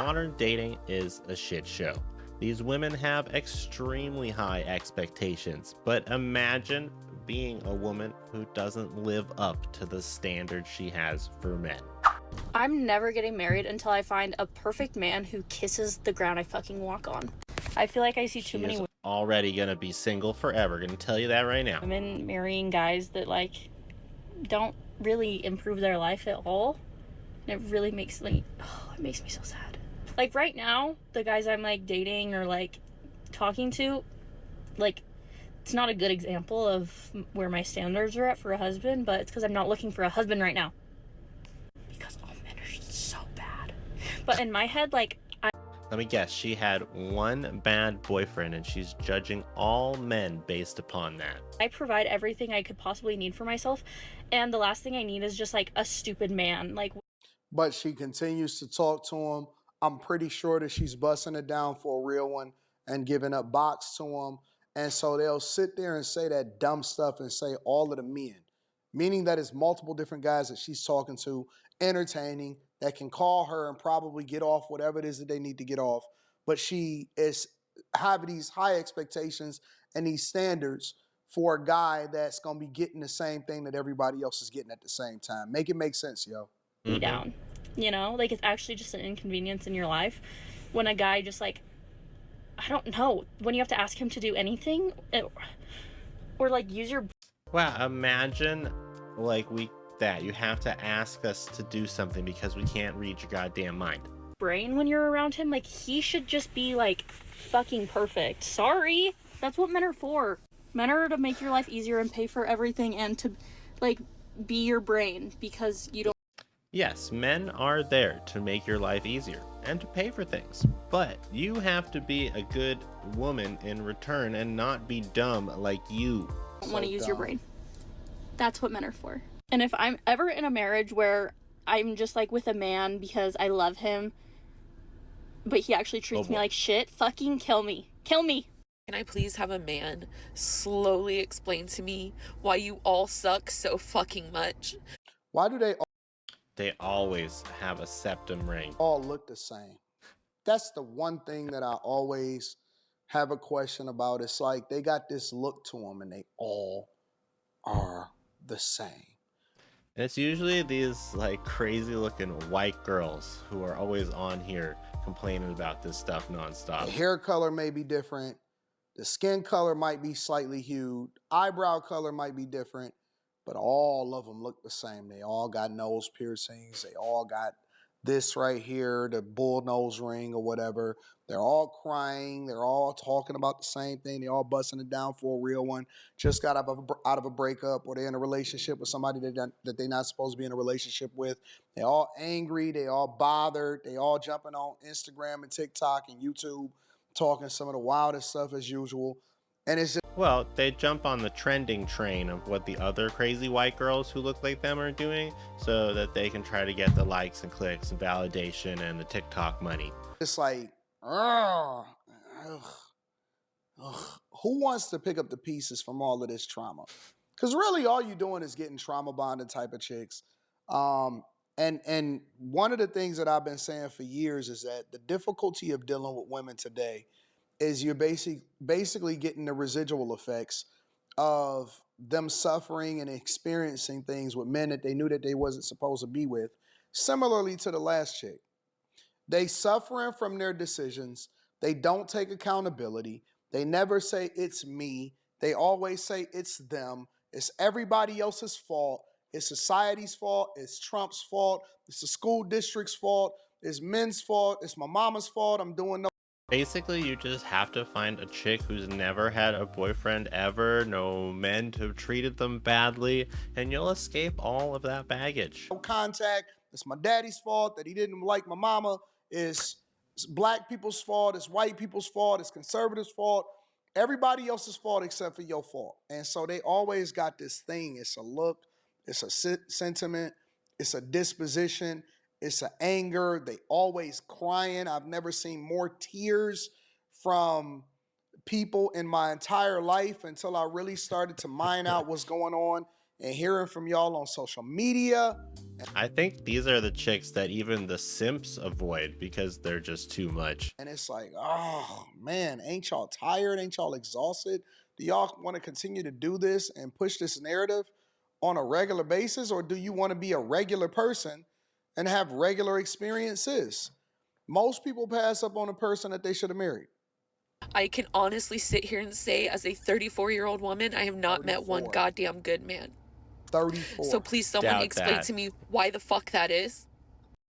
Modern dating is a shit show. These women have extremely high expectations, but imagine being a woman who doesn't live up to the standards she has for men. I'm never getting married until I find a perfect man who kisses the ground I fucking walk on. I feel like I see too many already gonna be single forever, gonna tell you that right now. women marrying guys that like don't really improve their life at all. And it really makes me, it makes me so sad. Like right now, the guys I'm like dating or like talking to, like it's not a good example of where my standards are at for a husband, but it's because I'm not looking for a husband right now. Because all men are so bad. But in my head, like let me guess, she had one bad boyfriend and she's judging all men based upon that. I provide everything I could possibly need for myself, and the last thing I need is just like a stupid man. Like, but she continues to talk to him. I'm pretty sure that she's busting it down for a real one and giving up box to him. And so they'll sit there and say that dumb stuff and say all of the men, meaning that it's multiple different guys that she's talking to, entertaining, that can call her and probably get off whatever it is that they need to get off. But she is having these high expectations and these standards for a guy that's going to be getting the same thing that everybody else is getting at the same time. Make it make sense, yo. Down, you know, like it's actually just an inconvenience in your life when a guy just like, I don't know, when you have to ask him to do anything or like use your wow, imagine like that you have to ask us to do something because we can't read your goddamn mind. Brain when you're around him. Like he should just be like fucking perfect. Sorry, that's what men are for. Men are to make your life easier and pay for everything and to like be your brain because you don't. Yes, men are there to make your life easier and to pay for things, but you have to be a good woman in return and not be dumb like you. Don't want to use your brain. That's what men are for. And if I'm ever in a marriage where I'm just like with a man because I love him, but he actually treats me like shit, fucking kill me. Kill me. Can I please have a man slowly explain to me why you all suck so fucking much? Why do they always have a septum ring? All look the same. That's the one thing that I always have a question about. It's like they got this look to them and they all are the same. And it's usually these like crazy looking white girls who are always on here complaining about this stuff nonstop. The hair color may be different. The skin color might be slightly hued. Eyebrow color might be different, but all of them look the same. They all got nose piercings. They all got this right here, the bull nose ring or whatever. They're all crying. They're all talking about the same thing. They're all busting it down for a real one. Just got out of a breakup, or they're in a relationship with somebody that they're not supposed to be in a relationship with. They're all angry. They all bothered. They all jumping on Instagram and TikTok and YouTube, talking some of the wildest stuff as usual. And it's just, well, they jump on the trending train of what the other crazy white girls who look like them are doing so that they can try to get the likes and clicks and validation and the TikTok money. It's like, ugh, who wants to pick up the pieces from all of this trauma? Because really all you're doing is getting trauma bonded type of chicks. And one of the things that I've been saying for years is that the difficulty of dealing with women today is you're basically getting the residual effects of them suffering and experiencing things with men that they knew that they wasn't supposed to be with. Similarly to the last chick. They suffering from their decisions. They don't take accountability. They never say it's me. They always say it's them. It's everybody else's fault. It's society's fault. It's Trump's fault. It's the school district's fault. It's men's fault. It's my mama's fault. I'm doing no. Basically, you just have to find a chick who's never had a boyfriend ever, no men to have treated them badly, and you'll escape all of that baggage. No contact. It's my daddy's fault that he didn't like my mama. It's black people's fault. It's white people's fault. It's conservatives' fault. Everybody else's fault except for your fault. And so they always got this thing. It's a look. It's a sentiment. It's a disposition. It's an anger. They always crying. I've never seen more tears from people in my entire life until I really started to mine out what's going on and hearing from y'all on social media I think these are the chicks that even the simps avoid because they're just too much. And it's like, oh man, ain't y'all tired? Ain't y'all exhausted? Do y'all want to continue to do this and push this narrative on a regular basis? Or do you want to be a regular person and have regular experiences? Most people pass up on a person that they should have married. I can honestly sit here and say, as a 34-year-old woman, I have not met one 34. goddamn good man. 34. So please, someone Doubt explain that. to me why the fuck that is.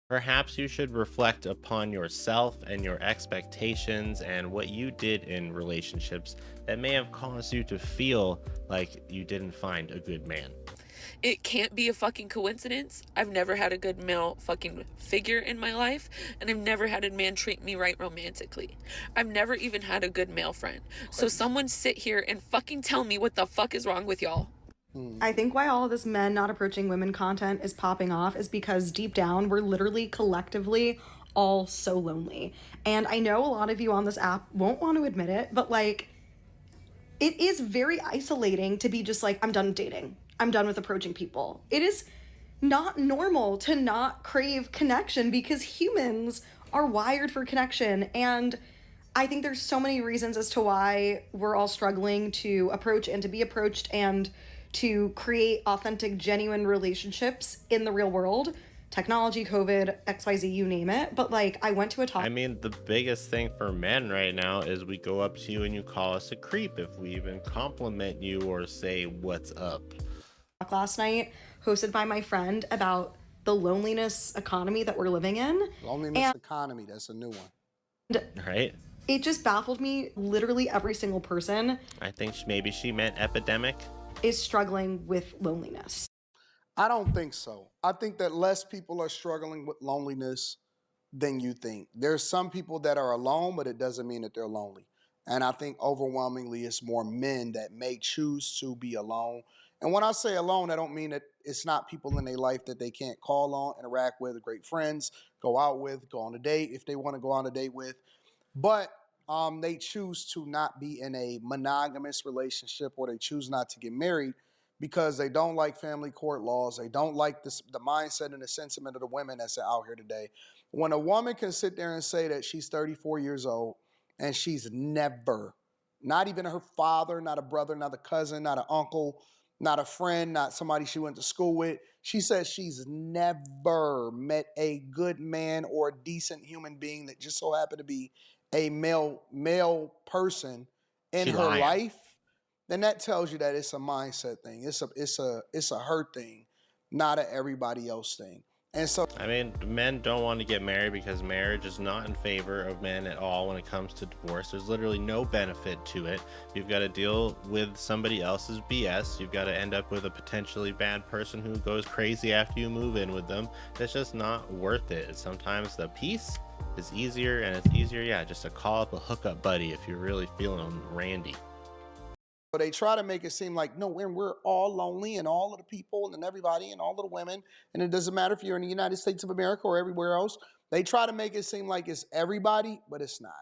Perhaps you should reflect upon yourself and your expectations and what you did in relationships that may have caused you to feel like you didn't find a good man. It can't be a fucking coincidence. I've never had a good male fucking figure in my life, and I've never had a man treat me right romantically. I've never even had a good male friend. So someone sit here and fucking tell me what the fuck is wrong with y'all. I think why all of this men not approaching women content is popping off is because deep down we're literally collectively all so lonely. And I know a lot of you on this app won't want to admit it, but like it is very isolating to be just like, I'm done with dating. I'm done with approaching people. It is not normal to not crave connection because humans are wired for connection. And I think there's so many reasons as to why we're all struggling to approach and to be approached and to create authentic, genuine relationships in the real world. Technology, COVID, XYZ, you name it. But like, I went to a talk. I mean, the biggest thing for men right now is we go up to you and you call us a creep if we even compliment you or say what's up. Last night, hosted by my friend, about the loneliness economy that we're living in. Loneliness economy, that's a new one. Right? It just baffled me. Literally every single person I think maybe she meant epidemic. is struggling with loneliness. I don't think so. I think that less people are struggling with loneliness than you think. There's some people that are alone, but it doesn't mean that they're lonely. And I think overwhelmingly it's more men that may choose to be alone. And when I say alone, I don't mean that it's not people in their life that they can't call on, interact with, great friends, go out with, go on a date if they want to go on a date with. But they choose to not be in a monogamous relationship, or they choose not to get married because they don't like family court laws. They don't like the mindset and the sentiment of the women that's out here today. When a woman can sit there and say that she's 34 years old and she's never, not even her father, not a brother, not a cousin, not an uncle, not a friend, not somebody she went to school with, she says she's never met a good man or a decent human being that just so happened to be a male person in She her lying. life, then that tells you that it's a mindset thing. It's a her thing, not a everybody else thing. And so I mean, men don't want to get married because marriage is not in favor of men at all when it comes to divorce. There's literally no benefit to it. You've got to deal with somebody else's BS. You've got to end up with a potentially bad person who goes crazy after you move in with them. It's just not worth it. Sometimes the peace is easier, and it's easier, yeah, just to call up a hookup buddy if you're really feeling randy. But they try to make it seem like, no, we're all lonely, and all of the people and everybody and all of the women, and it doesn't matter if you're in the United States of America or everywhere else. They try to make it seem like it's everybody, but it's not.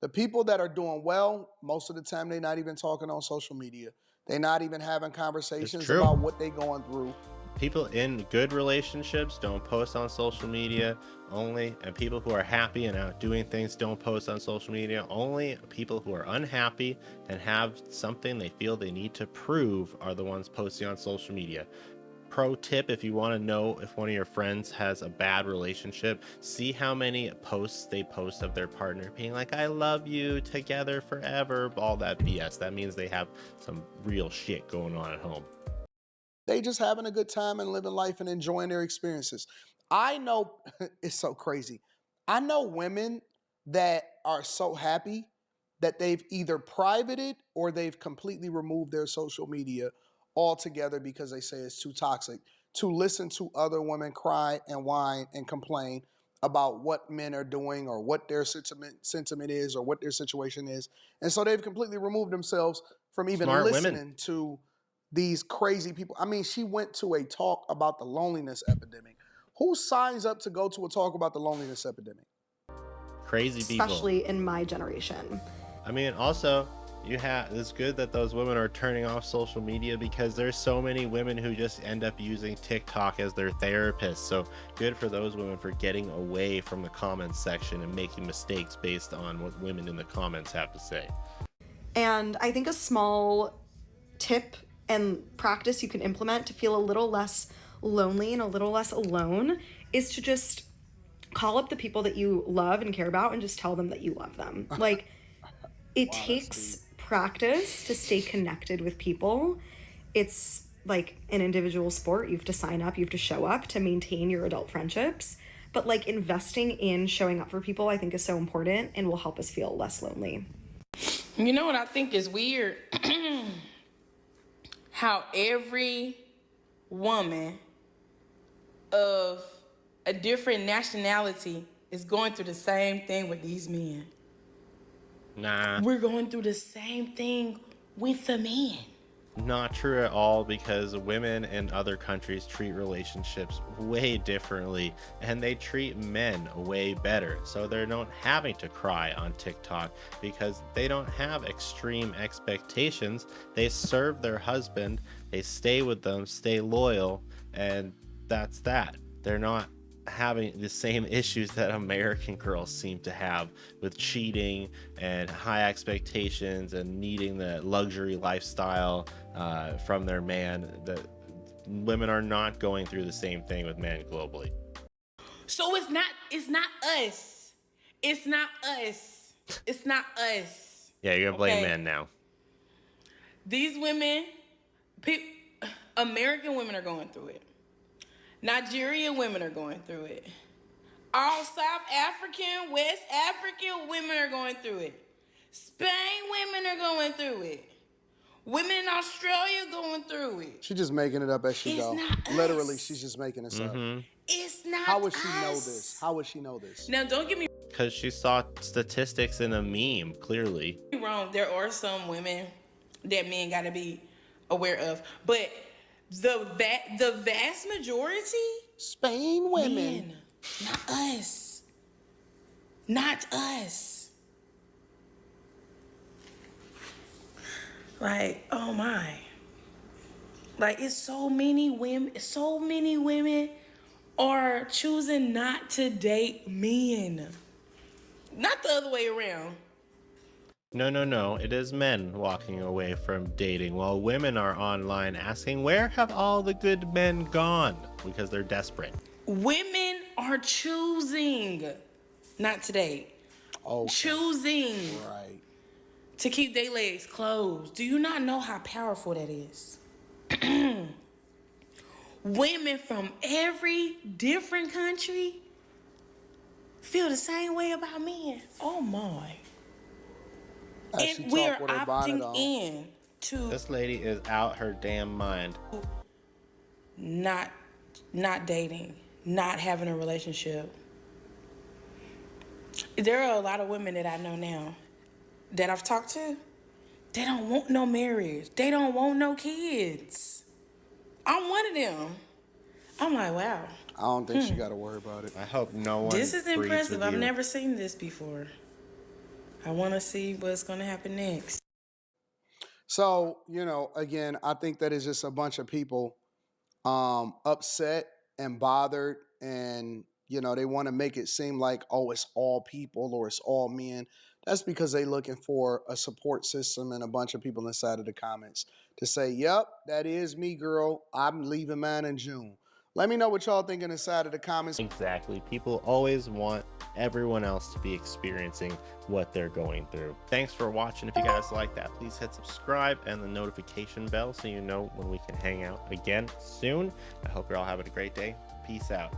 The people that are doing well, most of the time, they're not even talking on social media. They're not even having conversations true. about what they're going through. People in good relationships don't post on social media only, and people who are happy and out doing things don't post on social media only. People who are unhappy and have something they feel they need to prove are the ones posting on social media. Pro tip, if you want to know if one of your friends has a bad relationship, see how many posts they post of their partner being like, I love you, together forever, all that BS. That means they have some real shit going on at home. They just having a good time and living life and enjoying their experiences. I know it's so crazy. I know women that are so happy that they've either privated or they've completely removed their social media altogether because they say it's too toxic to listen to other women cry and whine and complain about what men are doing or what their sentiment is or what their situation is. And so they've completely removed themselves from even Smart listening women. to these crazy people. I mean, she went to a talk about the loneliness epidemic. Who signs up to go to a talk about the loneliness epidemic? Crazy people. Especially in my generation. I mean, also, It's good that those women are turning off social media, because there's so many women who just end up using TikTok as their therapist. So good for those women for getting away from the comments section and making mistakes based on what women in the comments have to say. And I think a small tip and practice you can implement to feel a little less lonely and a little less alone is to just call up the people that you love and care about and just tell them that you love them. Like, it takes practice to stay connected with people. It's like an individual sport. You have to sign up, you have to show up to maintain your adult friendships. But like, investing in showing up for people, I think, is so important and will help us feel less lonely. You know what I think is weird? How every woman of a different nationality is going through the same thing with these men. Nah. We're going through the same thing with the men. Not true at all, because women in other countries treat relationships way differently, and they treat men way better. So they're not having to cry on TikTok because they don't have extreme expectations. They serve their husband, they stay with them, stay loyal, and that's that. They're not having the same issues that American girls seem to have with cheating and high expectations and needing the luxury lifestyle from their man. That women are not going through the same thing with men globally. So it's not us. It's not us. It's not us. Yeah, you're gonna blame Okay. men now. These women, American women are going through it. Nigerian women are going through it. All South African, West African women are going through it. Spain women are going through it. Women in Australia going through it. She's just making it up as she It's go. not Literally, us. she's just making this up. It's not How would she us. know this? How would she know this? Now, don't get me Because she saw statistics in a meme, clearly. wrong. There are some women that men got to be aware of. But the vast majority, Spain women. men, not us. Not us. Like, oh my. Like, it's so many women are choosing not to date men. Not the other way around. No. It is men walking away from dating, while women are online asking, where have all the good men gone? Because they're desperate. Women are choosing not to date. Oh, Choosing right. to keep their legs closed. Do you not know how powerful that is? Women from every different country feel the same way about men. Oh my. As she And we are talk with her bonnet opting on. in to This lady is out her damn mind. not dating, not having a relationship. There are a lot of women that I know now that I've talked to. They don't want no marriage. They don't want no kids. I'm one of them. I'm like, wow, I don't think she got to worry about it. I hope no one this is breeds impressive. with I've you. never seen this before. I want to see what's going to happen next. So, again, I think that is just a bunch of people upset and bothered, and they want to make it seem like, oh, it's all people or it's all men. That's because they looking for a support system and a bunch of people inside of the comments to say, yep, that is me, girl. I'm leaving mine in June. Let me know what y'all thinking inside of the comments. Exactly. People always want everyone else to be experiencing what they're going through. Thanks for watching. If you guys like that, please hit subscribe and the notification bell so you know when we can hang out again soon. I hope you're all having a great day. Peace out.